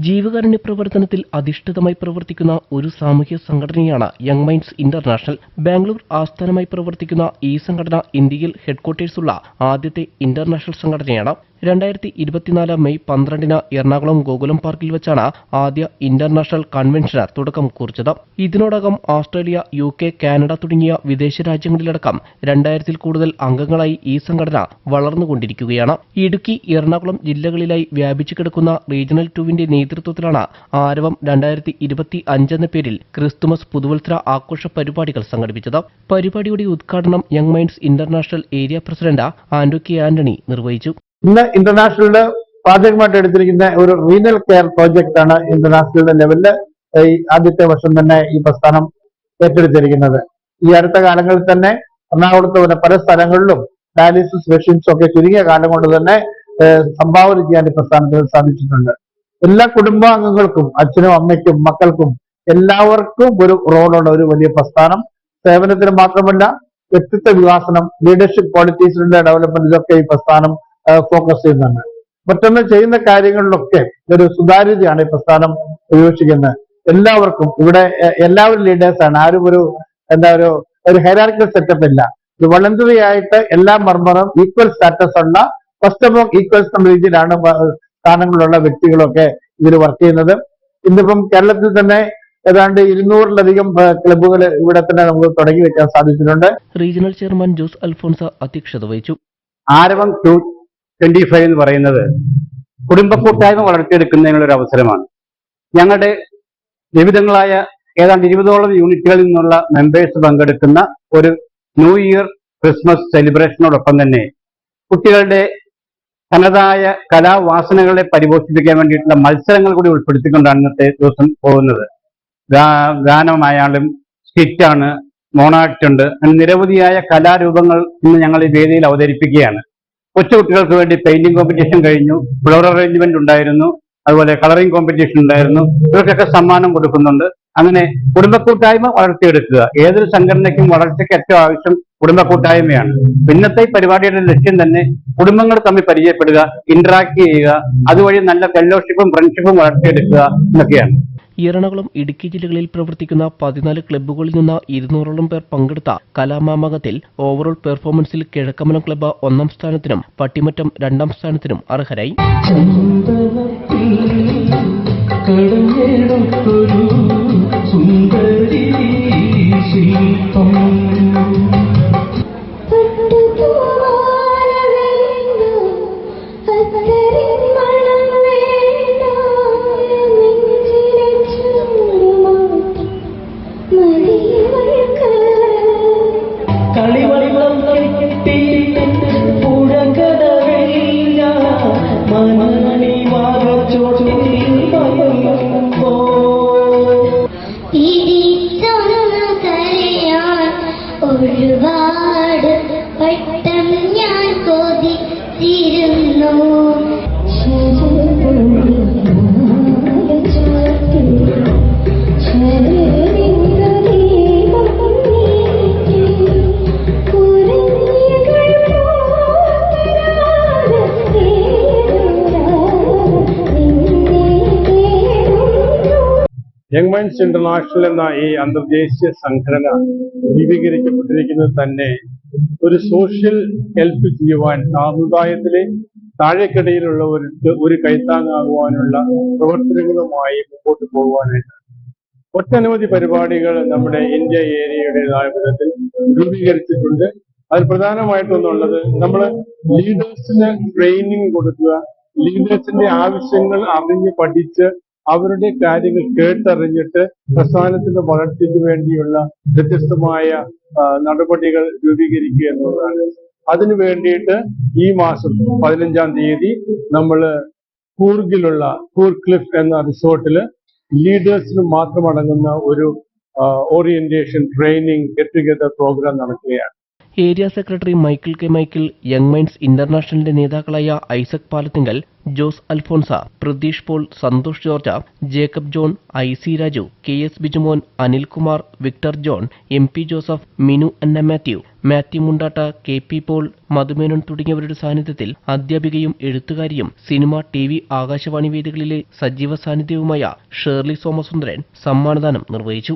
ജീവകാരുണ്യ പ്രവർത്തനത്തിൽ അധിഷ്ഠിതമായി പ്രവർത്തിക്കുന്ന ഒരു സാമൂഹ്യ സംഘടനയാണ് യങ് മൈൻഡ്സ് ഇന്റർനാഷണൽ. ബാംഗ്ലൂർ ആസ്ഥാനമായി പ്രവർത്തിക്കുന്ന ഈ സംഘടന ഇന്ത്യയിൽ ഹെഡ്ക്വാർട്ടേഴ്സുള്ള ആദ്യത്തെ ഇന്റർനാഷണൽ സംഘടനയാണ്. 2024 മെയ് 12 എറണാകുളം ഗോകുലം പാർക്കിൽ വെച്ചാണ് ആദ്യ ഇന്റർനാഷണൽ കൺവെൻഷന് തുടക്കം കുറിച്ചത്. ഇതിനോടകം ഓസ്ട്രേലിയ, UK, കാനഡ തുടങ്ങിയ വിദേശ രാജ്യങ്ങളിലടക്കം 2000-ൽ കൂടുതൽ അംഗങ്ങളായി ഈ സംഘടന വളർന്നുകൊണ്ടിരിക്കുകയാണ്. ഇടുക്കി, എറണാകുളം ജില്ലകളിലായി വ്യാപിച്ചു കിടക്കുന്ന റീജിയണൽ 2വിന്റെ നേതൃത്വത്തിലാണ് ആരവം 2025 എന്ന പേരിൽ ക്രിസ്തുമസ് പുതുവത്സര ആഘോഷ പരിപാടികൾ സംഘടിപ്പിച്ചത്. പരിപാടിയുടെ ഉദ്ഘാടനം young minds international area president Anto K Antony നിർവഹിച്ചു. ഇന്ന് ഇന്റർനാഷണലിന്റെ പ്രാഥമികമായിട്ട് എടുത്തിരിക്കുന്ന ഒരു റീനൽ കെയർ പ്രോജക്റ്റ് ആണ് ഇന്റർനാഷണൽ ലെവലില് ഈ ആദ്യത്തെ വർഷം തന്നെ ഈ പ്രസ്ഥാനം ഏറ്റെടുത്തിരിക്കുന്നത്. ഈ അടുത്ത കാലങ്ങളിൽ തന്നെ എറണാകുളത്ത് പല സ്ഥലങ്ങളിലും ഡയാലിസിസ് മെഷീൻസ് ഒക്കെ ചുരുങ്ങിയ കാലം കൊണ്ട് തന്നെ സംഭാവന ചെയ്യാൻ ഈ പ്രസ്ഥാനത്തിന് സാധിച്ചിട്ടുണ്ട്. എല്ലാ കുടുംബാംഗങ്ങൾക്കും, അച്ഛനും അമ്മയ്ക്കും മക്കൾക്കും എല്ലാവർക്കും ഒരു റോളുള്ള ഒരു വലിയ പ്രസ്ഥാനം. സേവനത്തിന് മാത്രമല്ല, വ്യക്തിത്വ വികാസനം, ലീഡർഷിപ്പ് ക്വാളിറ്റീസിന്റെ ഡെവലപ്മെന്റ്, ഇതൊക്കെ ഈ പ്രസ്ഥാനം ഫോക്കസ് ചെയ്യുന്നുണ്ട്. മറ്റൊന്ന് ചെയ്യുന്ന കാര്യങ്ങളിലൊക്കെ ഒരു സുതാര്യതയാണ് ഈ പ്രസ്ഥാനം ഉപയോഗിക്കുന്നത്. എല്ലാവർക്കും ഇവിടെ എല്ലാവരും ലീഡേഴ്സാണ്. ആരും ഒരു ഹൈറാർക്കിക്കൽ സെറ്റപ്പ് ഇല്ല. ഇത് വളണ്ടറി ആയിട്ട് എല്ലാ മെമ്പറും ഈക്വൽ സ്റ്റാറ്റസ് ഉള്ള ഫസ്റ്റ് ഓഫ് ഈക്വൽസ് എന്ന രീതിയിലാണ് സ്ഥാനങ്ങളിലുള്ള വ്യക്തികളൊക്കെ ഇതിൽ വർക്ക് ചെയ്യുന്നത്. ഇന്നിപ്പം കേരളത്തിൽ തന്നെ ഏതാണ്ട് 200-ലധികം ക്ലബ്ബുകൾ ഇവിടെ തന്നെ നമുക്ക് തുടങ്ങി വെക്കാൻ സാധിച്ചിട്ടുണ്ട്. റീജിയണൽ ചെയർമാൻ ജോസ് അൽഫോൺസ അധ്യക്ഷത വഹിച്ചു. ആരവം 25 എന്ന് പറയുന്നത് കുടുംബ കൂട്ടായ്മ വളർത്തിയെടുക്കുന്നതിനുള്ള ഒരു അവസരമാണ്. ഞങ്ങളുടെ വിവിധങ്ങളായ ഏതാണ്ട് 20ഓളം യൂണിറ്റുകളിൽ നിന്നുള്ള മെമ്പേഴ്സ് പങ്കെടുക്കുന്ന ഒരു ന്യൂ ഇയർ ക്രിസ്മസ് സെലിബ്രേഷനോടൊപ്പം തന്നെ കുട്ടികളുടെ തനതായ കലാവാസനകളെ പരിപോഷിപ്പിക്കാൻ വേണ്ടിയിട്ടുള്ള മത്സരങ്ങൾ കൂടി ഉൾപ്പെടുത്തിക്കൊണ്ടാണ് ഇന്നത്തെ ദിവസം പോകുന്നത്. ഗാനമായാലും സ്കിറ്റാണ്, മോണാക്ട് ഉണ്ട്, അങ്ങനെ നിരവധിയായ കലാരൂപങ്ങൾ ഇന്ന് ഞങ്ങൾ ഈ വേദിയിൽ അവതരിപ്പിക്കുകയാണ്. കൊച്ചുകുട്ടികൾക്ക് വേണ്ടി പെയിന്റിംഗ് കോമ്പറ്റീഷൻ കഴിഞ്ഞു, ഫ്ലവർ അറേഞ്ച്മെന്റ് ഉണ്ടായിരുന്നു, അതുപോലെ കളറിംഗ് കോമ്പറ്റീഷൻ ഉണ്ടായിരുന്നു. ഇവർക്കൊക്കെ സമ്മാനം കൊടുക്കുന്നുണ്ട്. അങ്ങനെ കുടുംബ കൂട്ടായ്മ വളർത്തിയെടുക്കുക. ഏതൊരു സംഘടനയ്ക്കും വളർച്ചയ്ക്ക് ഏറ്റവും ആവശ്യം കുടുംബ കൂട്ടായ്മയാണ്. ഇന്നത്തെ പരിപാടിയുടെ ലക്ഷ്യം തന്നെ കുടുംബങ്ങൾ തമ്മിൽ പരിചയപ്പെടുക, ഇന്ററാക്ട് ചെയ്യുക, അതുവഴി നല്ല ഫെലോഷിപ്പും ഫ്രണ്ട്ഷിപ്പും വളർത്തിയെടുക്കുക എന്നൊക്കെയാണ്. എറണാകുളം, ഇടുക്കി ജില്ലകളിൽ പ്രവർത്തിക്കുന്ന 14 ക്ലബ്ബുകളിൽ നിന്ന് 200ഓളം പേർ പങ്കെടുത്ത കലാമാമകത്തിൽ ഓവറോൾ പെർഫോമൻസിൽ കിഴക്കമ്പലം ക്ലബ്ബ് 1ാം സ്ഥാനത്തിനും പട്ടിമറ്റം 2ാം സ്ഥാനത്തിനും അർഹരായി. ഒരുപാട് വട്ടം ഞാൻ കൊതിച്ചിരുന്നു. യങ് മൈൻഡ്സ് ഇന്റർനാഷണൽ എന്ന ഈ അന്തർദേശീയ സംഘടന രൂപീകരിക്കപ്പെട്ടിരിക്കുന്നത് തന്നെ ഒരു സോഷ്യൽ ഹെൽപ്പ് ചെയ്യുവാൻ, സമുദായത്തിലെ താഴെക്കിടയിലുള്ളവർക്ക് ഒരു കൈത്താങ്ങാകുവാനുള്ള പ്രവർത്തനങ്ങളുമായി മുമ്പോട്ട് പോകുവാനായിട്ടാണ്. ഒട്ടനവധി പരിപാടികൾ നമ്മുടെ ഇന്ത്യ ഏരിയയുടേതായ വിധത്തിൽ രൂപീകരിച്ചിട്ടുണ്ട്. അതിൽ പ്രധാനമായിട്ടൊന്നുള്ളത് നമ്മൾ ലീഡേഴ്സിന് ട്രെയിനിങ് കൊടുക്കുക, ലീഡേഴ്സിന്റെ ആവശ്യങ്ങൾ അറിഞ്ഞ് പഠിച്ച് അവരുടെ കാര്യങ്ങൾ കേട്ടറിഞ്ഞിട്ട് പ്രസ്ഥാനത്തിന്റെ വളർച്ചയ്ക്ക് വേണ്ടിയുള്ള വ്യത്യസ്തമായ നടപടികൾ രൂപീകരിക്കുക എന്നുള്ളതാണ്. അതിനു വേണ്ടിയിട്ട് ഈ മാസം 15-ാം തീയതി നമ്മൾ കൂർഗിലുള്ള കൂർഗ് ക്ലിഫ് എന്ന റിസോർട്ടിൽ ലീഡേഴ്സിന് മാത്രം അടങ്ങുന്ന ഒരു orientation training get together program നടക്കുകയാണ്. Area secretary Michael K. Michael, young minds ഇന്റർനാഷണലിന്റെ നേതാക്കളായ Isaac Palathinkal, Jose Alphonsa, Pratheesh Paul, Santhosh George, Jacob John, IC Raju, KS Bijumon, Anilkumar, Victor John, MP Joseph, Minu Anna Mathew, Mathew Mundatta, KP Paul, Madhumenon തുടങ്ങിയവരുടെ സാന്നിധ്യത്തിൽ അധ്യാപികയും എഴുത്തുകാരിയും സിനിമ, TV, ആകാശവാണി വേദികളിലെ സജീവ സാന്നിധ്യവുമായ ഷേർലി സോമസുന്ദരൻ സമ്മാനദാനം നിർവഹിച്ചു.